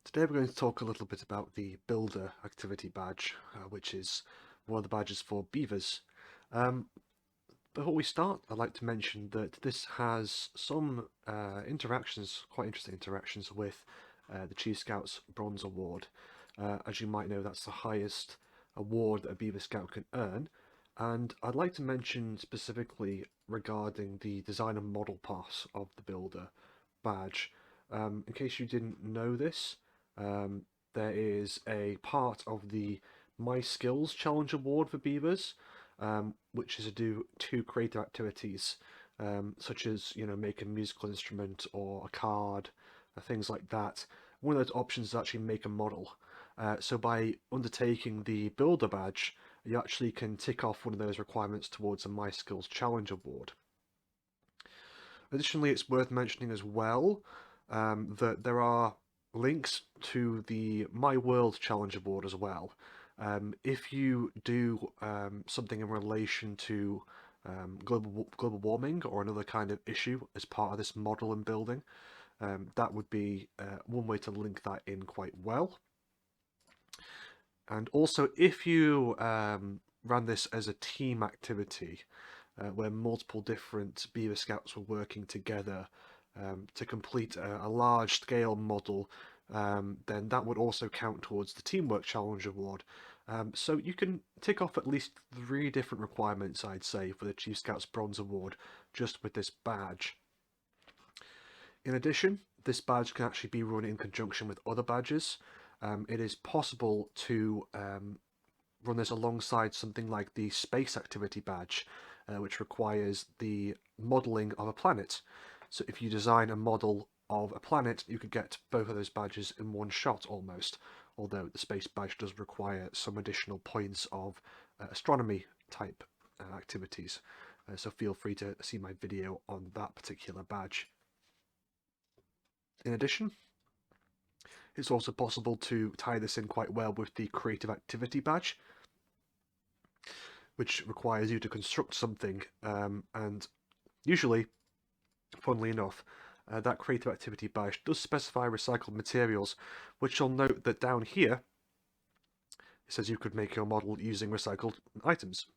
Today we're going to talk a little bit about the Builder activity badge, which is one of the badges for Beavers. Um, Before we start, I'd like to mention that this has some interactions, quite interesting interactions with the Chief Scouts Bronze Award. As you might know, that's the highest award that a Beaver Scout can earn. And I'd like to mention specifically regarding the design and model pass of the Builder badge. In case you didn't know this, um, there is a part of the My Skills Challenge Award for Beavers, which is to do two creative activities, such as make a musical instrument or a card, things like that. One of those options is actually make a model. So by undertaking the Builder badge, you actually can tick off one of those requirements towards a My Skills Challenge Award. Additionally, it's worth mentioning as well that there are links to the My World Challenge Award as well. If you do something in relation to global warming or another kind of issue as part of this model and building, that would be one way to link that in quite well. And also, if you ran this as a team activity, where multiple different Beaver Scouts were working together to complete a large-scale model, then that would also count towards the Teamwork Challenge Award. So you can tick off at least 3 different requirements, I'd say, for the Chief Scouts Bronze Award just with this badge. In addition, this badge can actually be run in conjunction with other badges. It is possible to run this alongside something like the Space Activity badge, which requires the modelling of a planet. So if you design a model of a planet, you could get both of those badges in one shot almost, although the Space badge does require some additional points of astronomy type activities. So feel free to see my video on that particular badge. In addition, it's also possible to tie this in quite well with the Creative Activity badge, which requires you to construct something, and usually, funnily enough, that creative activity badge does specify recycled materials, which you'll note that down here it says you could make your model using recycled items.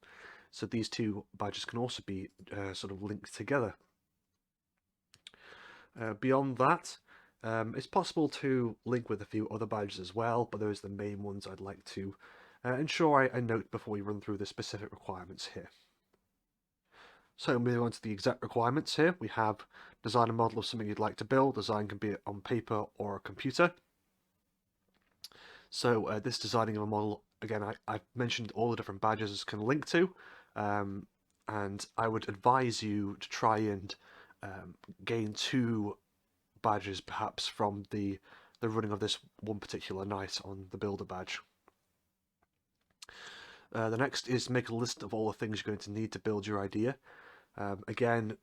So these two badges can also be sort of linked together. Beyond that, it's possible to link with a few other badges as well, but those are the main ones I'd like to ensure I note before we run through the specific requirements here. So moving on to the exact requirements here, we have design a model of something you'd like to build. Design can be on paper or a computer. So this designing of a model, again, I've mentioned all the different badges can link to, and I would advise you to try and gain 2 badges perhaps from the running of this one particular night on the Builder badge. The next is make a list of all the things you're going to need to build your idea. Again,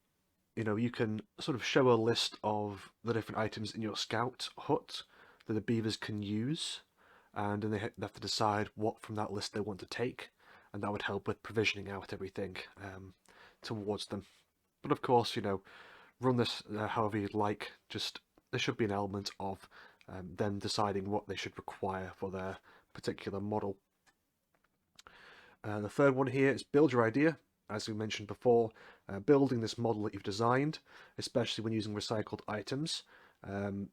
you can sort of show a list of the different items in your scout hut that the beavers can use, and then they have to decide what from that list they want to take, and that would help with provisioning out everything towards them. But of course, run this however you'd like. Just there should be an element of them deciding what they should require for their particular model. The third one here is build your idea. As we mentioned before, building this model that you've designed, especially when using recycled items.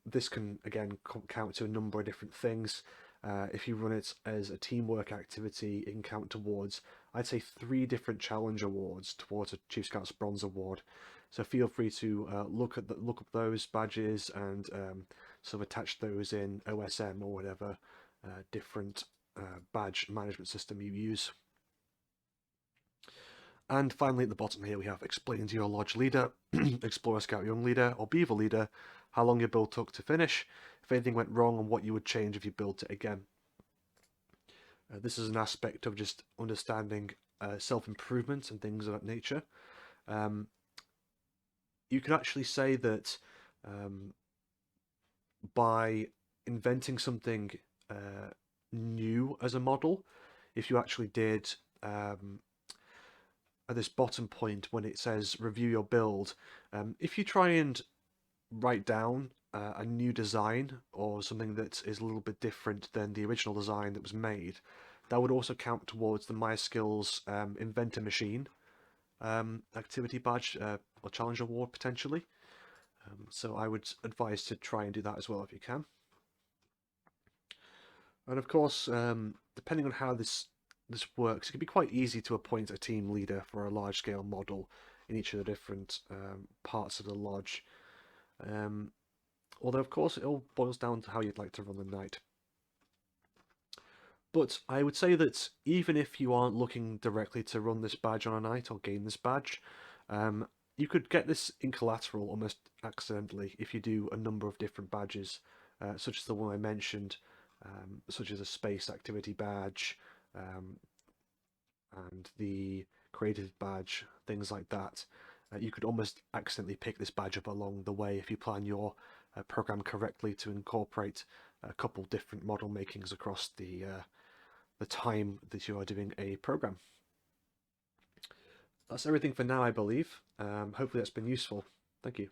This can, again, count to a number of different things. If you run it as a teamwork activity, it can count towards, I'd say, 3 different challenge awards towards a Chief Scouts Bronze Award. So feel free to look up those badges and sort of attach those in OSM or whatever different badge management system you use. And finally, at the bottom here, we have explain to your Lodge leader, Explorer Scout Young leader, or Beaver leader how long your build took to finish, if anything went wrong, and what you would change if you built it again. This is an aspect of just understanding self-improvement and things of that nature. You could actually say that by inventing something new as a model, if you actually did at this bottom point when it says review your build, if you try and write down a new design or something that is a little bit different than the original design that was made, that would also count towards the My Skills Inventor Machine activity badge or challenge award potentially. So I would advise to try and do that as well if you can. And of course, depending on how this works, it can be quite easy to appoint a team leader for a large scale model in each of the different parts of the lodge. Although, of course, it all boils down to how you'd like to run the night. But I would say that even if you aren't looking directly to run this badge on a night or gain this badge, you could get this in collateral almost accidentally if you do a number of different badges, such as the one I mentioned, such as a space activity badge, and the creative badge, things like that. You could almost accidentally pick this badge up along the way if you plan your program correctly to incorporate a couple different model makings across the time that you are doing a program. That's everything for now, I believe. Hopefully that's been useful. Thank you.